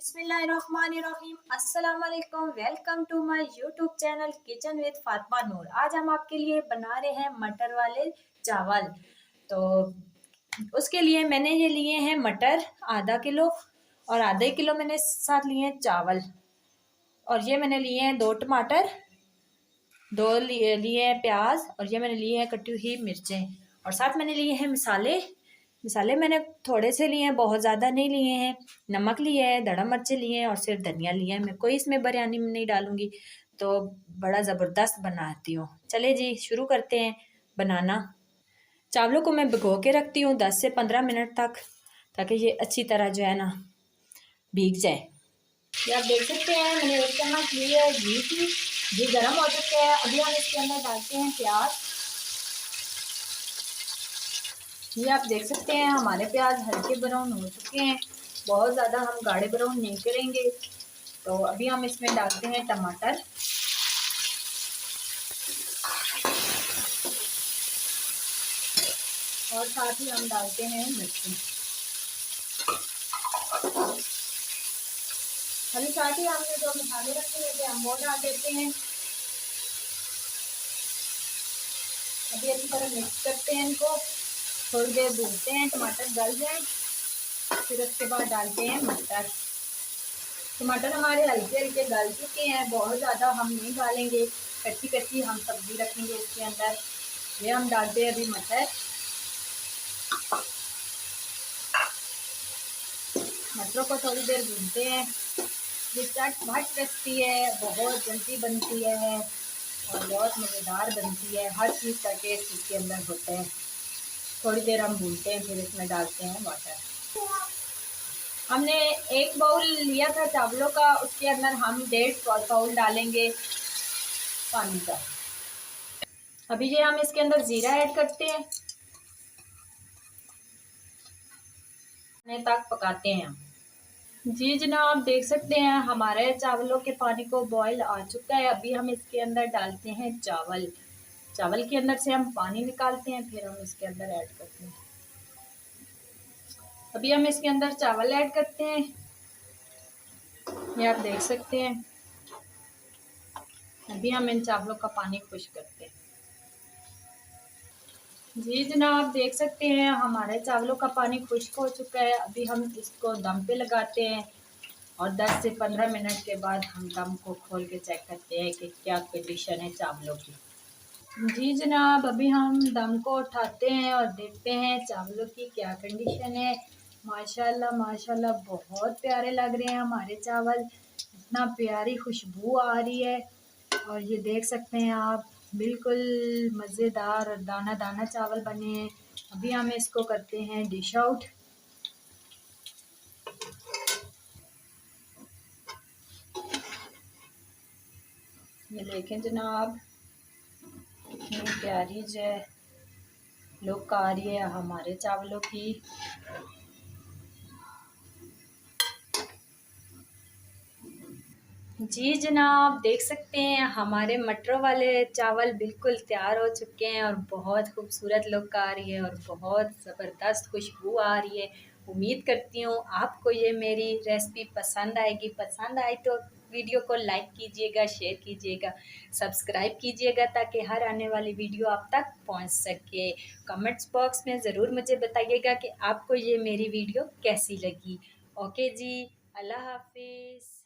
बिस्मिल्लाहिर्रहमानिर्रहीम। अस्सलाम वालेकुम। Welcome to my YouTube channel kitchen with Fatima Noor. आज हम आपके लिए बना रहे हैं मटर वाले चावल। तो उसके लिए मैंने ये लिए हैं मटर आधा किलो, और आधे किलो मैंने साथ लिए हैं चावल, और ये मैंने लिए हैं 2 टमाटर, 2 लिए हैं प्याज, और ये मैंने लिए हैं कटी हुई मिर्चें, और साथ मैंने लिए हैं मसाले। मसाले मैंने थोड़े से लिए हैं, बहुत ज़्यादा नहीं लिए हैं। नमक लिए है, दड़ा मिर्चे लिए हैं, और सिर्फ धनिया लिए हैं। मैं कोई इसमें बिरयानी में नहीं डालूंगी, तो बड़ा ज़बरदस्त बनाती हूँ। चले जी शुरू करते हैं बनाना। चावलों को मैं भिगो के रखती हूँ 10 से 15 मिनट तक, ताकि ये अच्छी तरह जो है ना भीग जाए। ये आप देख सकते हैं मैंने 1 चम्मच ली है घी की। घी गर्म हो चुका है। अभी हम इसके अंदर डालते हैं प्याज। ये आप देख सकते हैं हमारे प्याज हल्के ब्राउन हो चुके हैं, बहुत ज़्यादा हम गाढ़े ब्राउन नहीं करेंगे। तो अभी हम इसमें डालते हैं टमाटर, और साथ ही हम डालते हैं मिर्ची। अभी साथ ही हमने जो मसाले रखे हुए थे हम वो डाल देते हैं। अभी अच्छी तरह मिक्स करते हैं इनको, थोड़ी देर भूनते हैं, टमाटर गल जाए। फिर उसके बाद डालते हैं मटर। टमाटर हमारे हल्के हल्के गल चुके हैं, बहुत ज़्यादा हम नहीं डालेंगे, कच्ची कच्ची हम सब्जी रखेंगे इसके अंदर। ये हम डालते हैं अभी मटर। मटरों को थोड़ी देर भूनते हैं। ये चट भट रेसिपी है, बहुत जल्दी बनती है और बहुत मज़ेदार बनती है। हर चीज़ का टेस्ट इसके अंदर होता है। थोड़ी देर हम भूनते हैं, फिर इसमें डालते हैं वाटर। हमने 1 बाउल लिया था चावलों का, उसके अंदर हम 1.5 बाउल डालेंगे पानी का। अभी ये हम इसके अंदर ज़ीरा ऐड करते हैं, तक पकाते हैं। जी जनाब, देख सकते हैं हमारे चावलों के पानी को बॉईल आ चुका है। अभी हम इसके अंदर डालते हैं चावल। चावल के अंदर से हम पानी निकालते हैं, फिर हम इसके अंदर ऐड करते हैं। अभी हम इसके अंदर चावल ऐड करते हैं, ये आप देख सकते हैं। अभी हम इन चावलों का पानी खुश्क करते हैं। जी जनाब, देख सकते हैं हमारे चावलों का पानी खुश्क हो चुका है। अभी हम इसको दम पे लगाते हैं, और 10 से 15 मिनट के बाद हम दम को खोल के चेक करते हैं कि क्या कंडीशन है चावलों की। जी जनाब, अभी हम दम को उठाते हैं और देखते हैं चावलों की क्या कंडीशन है। माशाल्लाह माशाल्लाह, बहुत प्यारे लग रहे हैं हमारे चावल। इतना प्यारी खुशबू आ रही है, और ये देख सकते हैं आप, बिल्कुल मज़ेदार और दाना दाना चावल बने हैं। अभी हम इसको करते हैं डिश आउट। ये देखें जनाब, कितनी प्यारी जो है लुक आ रही है हमारे चावलों की। जी जनाब, देख सकते हैं हमारे मटरों वाले चावल बिल्कुल तैयार हो चुके हैं, और बहुत खूबसूरत लुक आ रही है, और बहुत ज़बरदस्त खुशबू आ रही है। उम्मीद करती हूँ आपको ये मेरी रेसिपी पसंद आएगी। पसंद आई तो वीडियो को लाइक कीजिएगा, शेयर कीजिएगा, सब्सक्राइब कीजिएगा, ताकि हर आने वाली वीडियो आप तक पहुँच सके। कमेंट्स बॉक्स में ज़रूर मुझे बताइएगा कि आपको ये मेरी वीडियो कैसी लगी। ओके जी, अल्लाह हाफिज़।